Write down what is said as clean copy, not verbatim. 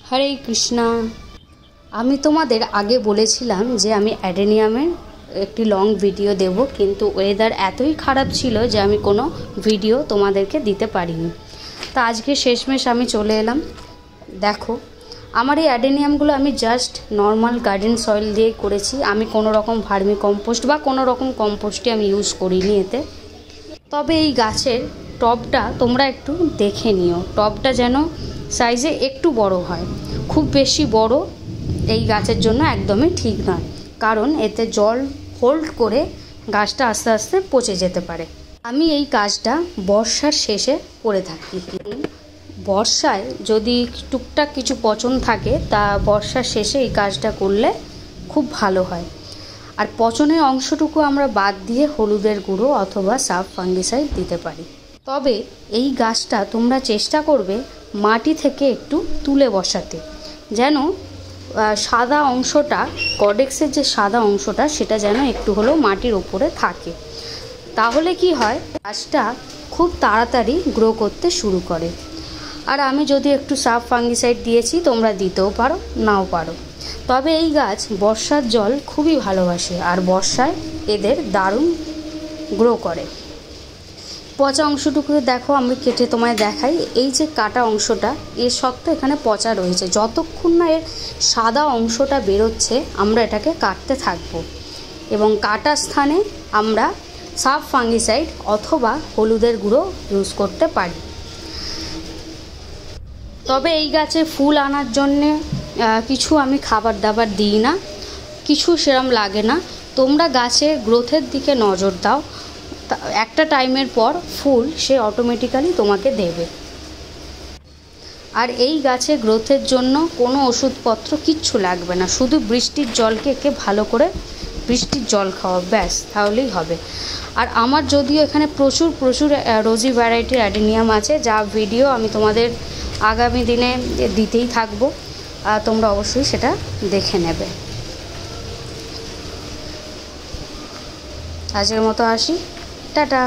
হরে কৃষ্ণা। আমি তোমাদের আগে বলেছিলাম যে আমি অ্যাডেনিয়ামের একটি লং ভিডিও দেব, কিন্তু ওয়েদার এতই খারাপ ছিল যে আমি কোনো ভিডিও তোমাদেরকে দিতে পারিনি। তা আজকে শেষমেশ আমি চলে এলাম। দেখো, আমার এই অ্যাডেনিয়ামগুলো আমি জাস্ট নর্মাল গার্ডেন সয়েল দিয়েই করেছি। আমি কোনো রকম ভার্মি কম্পোস্ট বা কোনো রকম কম্পোস্টই আমি ইউজ করিনি এতে। তবে এই গাছের টবটা তোমরা একটু দেখে নিও, টবটা যেন সাইজে একটু বড় হয়। খুব বেশি বড় এই গাছের জন্য একদমই ঠিক নয়, কারণ এতে জল হোল্ড করে গাছটা আস্তে আস্তে পচে যেতে পারে। আমি এই কাজটা বর্ষার শেষে করে থাকি। বর্ষায় যদি টুকটাক কিছু পচন থাকে তা বর্ষার শেষে এই কাজটা করলে খুব ভালো হয়। আর পচনের অংশটুকু আমরা বাদ দিয়ে হলুদের গুঁড়ো অথবা সাব ফাঙ্গিসাইড দিতে পারি। তবে এই গাছটা তোমরা চেষ্টা করবে মাটি থেকে একটু তুলে বসাতে, যেন সাদা অংশটা, কডেক্সের যে সাদা অংশটা সেটা যেন একটু হলেও মাটির ওপরে থাকে। তাহলে কি হয়, গাছটা খুব তাড়াতাড়ি গ্রো করতে শুরু করে। আর আমি যদি একটু সাব ফাঙ্গিসাইড দিয়েছি, তোমরা দিতেও পারো, নাও পারো। তবে এই গাছ বর্ষার জল খুবই ভালোবাসে, আর বর্ষায় এদের দারুণ গ্রো করে। পচা অংশটুকু দেখো, আমি কেটে তোমায় দেখাই। এই যে কাটা অংশটা, এর সত্ত্বেও এখানে পচা রয়েছে। যতক্ষণ না এর সাদা অংশটা বেরোচ্ছে আমরা এটাকে কাটতে থাকবো, এবং কাটা স্থানে আমরা সাব ফাঙ্গিসাইড অথবা হলুদের গুঁড়ো ইউজ করতে পারি। তবে এই গাছে ফুল আনার জন্যে কিছু আমি খাবার দাবার দিই না, কিছু সেরম লাগে না। তোমরা গাছের গ্রোথের দিকে নজর দাও, একটা টাইমের পর ফুল সে অটোমেটিক্যালি তোমাকে দেবে। আর এই গাছে গ্রোথের জন্য কোনো ওষুধপত্র কিচ্ছু লাগবে না, শুধু বৃষ্টির জলকে একে ভালো করে বৃষ্টির জল খাওয়া, ব্যাস, তাহলেই হবে। আর আমার যদিও এখানে প্রচুর রোজি ভ্যারাইটির অ্যাডেনিয়াম আছে, যা ভিডিও আমি তোমাদের আগামী দিনে দিতেই থাকবো, তোমরা অবশ্যই সেটা দেখে নেবে। আজকের মতো আসি, টাটা।